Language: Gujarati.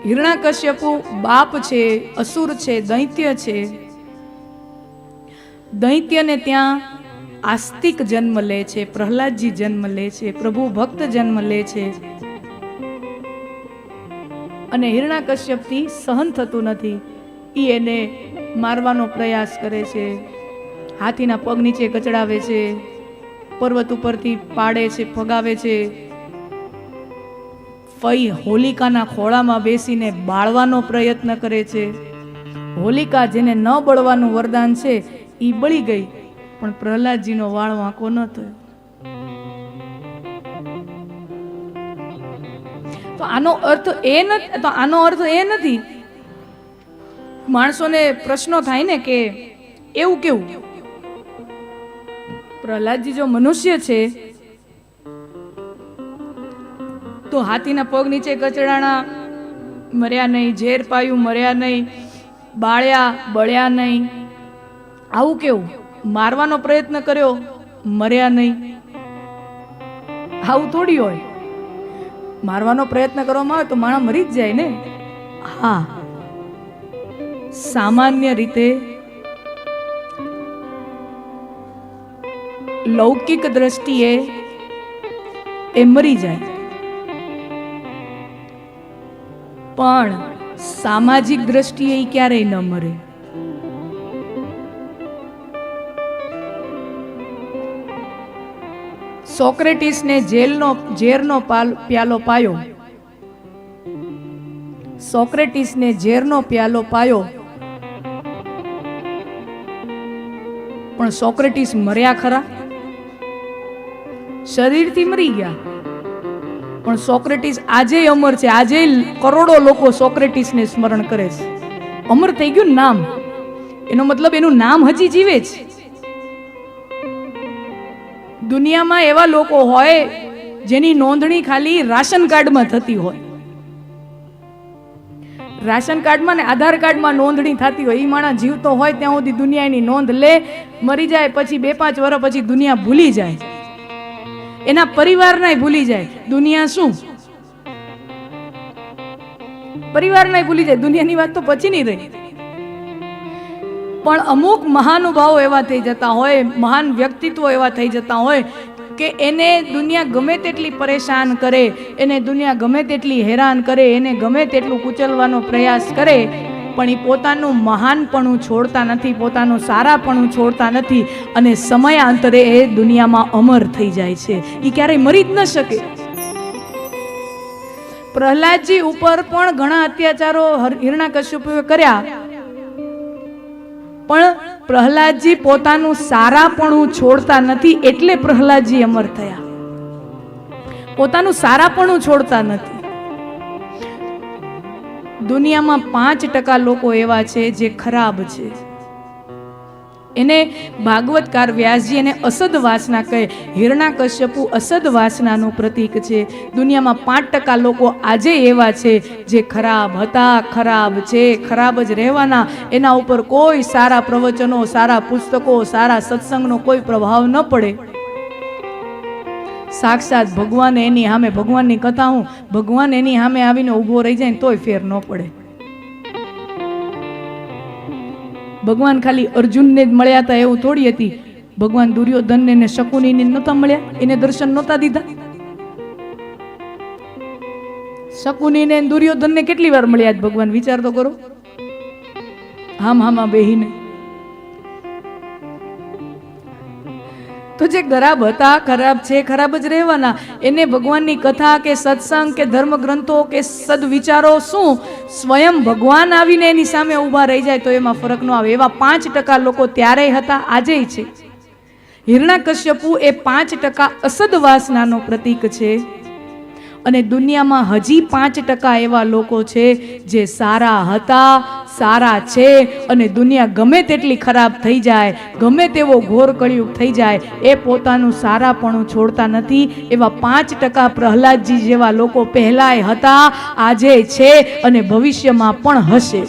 હિરણાકશ્યપુ બાપ છે, અસુર છે, દૈત્ય છે. દૈત્યને ત્યાં આસ્તિક જન્મ લે છે, પ્રહલાદજી જન્મ લે છે, પ્રભુ ભક્ત જન્મ લે છે. અને હિરણાકશ્યપથી સહન થતું નથી. ઈ એને મારવાનો પ્રયાસ કરે છે, હાથીના પગ નીચે કચડાવે છે, પર્વત ઉપરથી પાડે છે, ફગાવે છે. ફઈ હોલિકાના ખોળામાં બેસીને બાળવાનો પ્રયત્ન કરે છે. હોલિકા જેને ન બળવાનું વરદાન છે ઈ બળી ગઈ, પણ પ્રહલાદજીનો વાળ વાંકો ન થયો. તો આનો અર્થ એ નથી. માણસોને પ્રશ્નો થાય ને કે એવું કેવું, પ્રહલાદજી જો મનુષ્ય છે તો હાથીના પગ નીચે કચડાણા, મર્યા નહીં, ઝેર પાયું, મર્યા નહીં, બાળ્યા, બળ્યા નહીં. આવું કેવું? મારવાનો પ્રયત્ન કર્યો, મર્યા નહીં. આવું થોડી હોય. મારવાનો પ્રયત્ન કરવામાં આવે તો માણસ મરી જ જાય ને. હા, સામાન્ય રીતે લૌકિક દ્રષ્ટિએ એ મરી જાય, પણ સામાજિક દ્રષ્ટિએ એ ક્યારેય ન મરે. સોક્રેટિસને ઝેરનો પ્યાલો પાયો. સોક્રેટિસને ઝેરનો પ્યાલો પાયો, પણ સોક્રેટિસ મર્યા ખરા? શરીરથી મરી ગયા, પણ સોક્રેટિસ આજે અમર છે. આજે કરોડો લોકો સોક્રેટિસને સ્મરણ કરે છે. અમર થઈ ગયું નામ, એનો મતલબ એનું નામ હજી જીવે છે. દુનિયામાં એવા લોકો હોય જેની નોંધણી ખાલી રાશન કાર્ડમાં થતી હોય. રાશન કાર્ડમાં ને આધાર કાર્ડમાં નોંધણી થતી હોય. એ માણસ જીવતો હોય ત્યાં સુધી દુનિયાની નોંધ લે, મરી જાય પછી 2-5 વર્ષ પછી દુનિયા ભૂલી જાય, એના પરિવારને ભૂલી જાય. દુનિયા શું, પરિવારને ભૂલી જાય. દુનિયાની વાત તો પછી નહીં રહી. પણ અમુક મહાનુભાવો એવા થઈ જતા હોય, મહાન વ્યક્તિત્વો એવા થઈ જતા હોય કે એને દુનિયા ગમે તેટલી પરેશાન કરે, એને દુનિયા ગમે તેટલી હેરાન કરે, એને ગમે તેટલું કુચલવાનો પ્રયાસ કરે, પણ એ પોતાનું મહાનપણું છોડતા નથી, પોતાનું સારાપણું છોડતા નથી, અને સમયાંતરે એ દુનિયામાં અમર થઈ જાય છે. એ ક્યારેય મરી જ ન શકે. પ્રહલાદજી ઉપર પણ ઘણા અત્યાચારો હિરણાકશ્યપુએ કર્યા, પણ પ્રહલાદજી પોતાનું સારાપણું છોડતા નથી, એટલે પ્રહલાદજી અમર થયા. પોતાનું સારાપણું છોડતા નથી. દુનિયામાં 5% લોકો એવા છે જે ખરાબ છે. એને ભાગવતકાર વ્યાસજી એને અસદ વાસના કહે. હિરણાકશ્યપુ અસદ વાસનાનું પ્રતીક છે. દુનિયામાં 5% લોકો આજે એવા છે જે ખરાબ હતા, ખરાબ છે, ખરાબ જ રહેવાના. એના ઉપર કોઈ સારા પ્રવચનો, સારા પુસ્તકો, સારા સત્સંગનો કોઈ પ્રભાવ ન પડે. સાક્ષાત ભગવાન એની સામે, ભગવાનની કથા હું, ભગવાન એની સામે આવીને ઊભો રહી જાય ને તોય ફેર ન પડે. ભગવાન ખાલી અર્જુનને જ મળ્યા હતા એવું થોડી હતી. ભગવાન દુર્યોધનને ને શકુનીને નહોતા મળ્યા, એને દર્શન નહોતા દીધા. શકુનીને દુર્યોધનને કેટલી વાર મળ્યા જ ભગવાન, વિચાર તો કરો. હામાં બેહીને. તો જે ખરાબ હતા, ખરાબ છે, ખરાબ જ રહેવાના. એને ભગવાનની કથા કે સત્સંગ કે ધર્મ ગ્રંથો કે સદવિચારો શું, સ્વયં ભગવાન આવીને એની સામે ઊભા રહી જાય તો એમાં ફરક ન આવે. એવા 5% લોકો ત્યારે હતા, આજે છે. હિરણાકશ્યપુ એ 5% અસદ વાસનાનો પ્રતીક છે. અને દુનિયામાં હજી 5% એવા લોકો છે જે સારા હતા, સારા છે, અને દુનિયા ગમે તેટલી ખરાબ થઈ જાય, ગમે તેવો ઘોર કળિયુગ થઈ જાય, એ પોતાનું સારાપણું છોડતા નથી. એવા 5% પ્રહલાદજી જેવા લોકો પહેલાય હતા, આજે છે, અને ભવિષ્યમાં પણ હશે.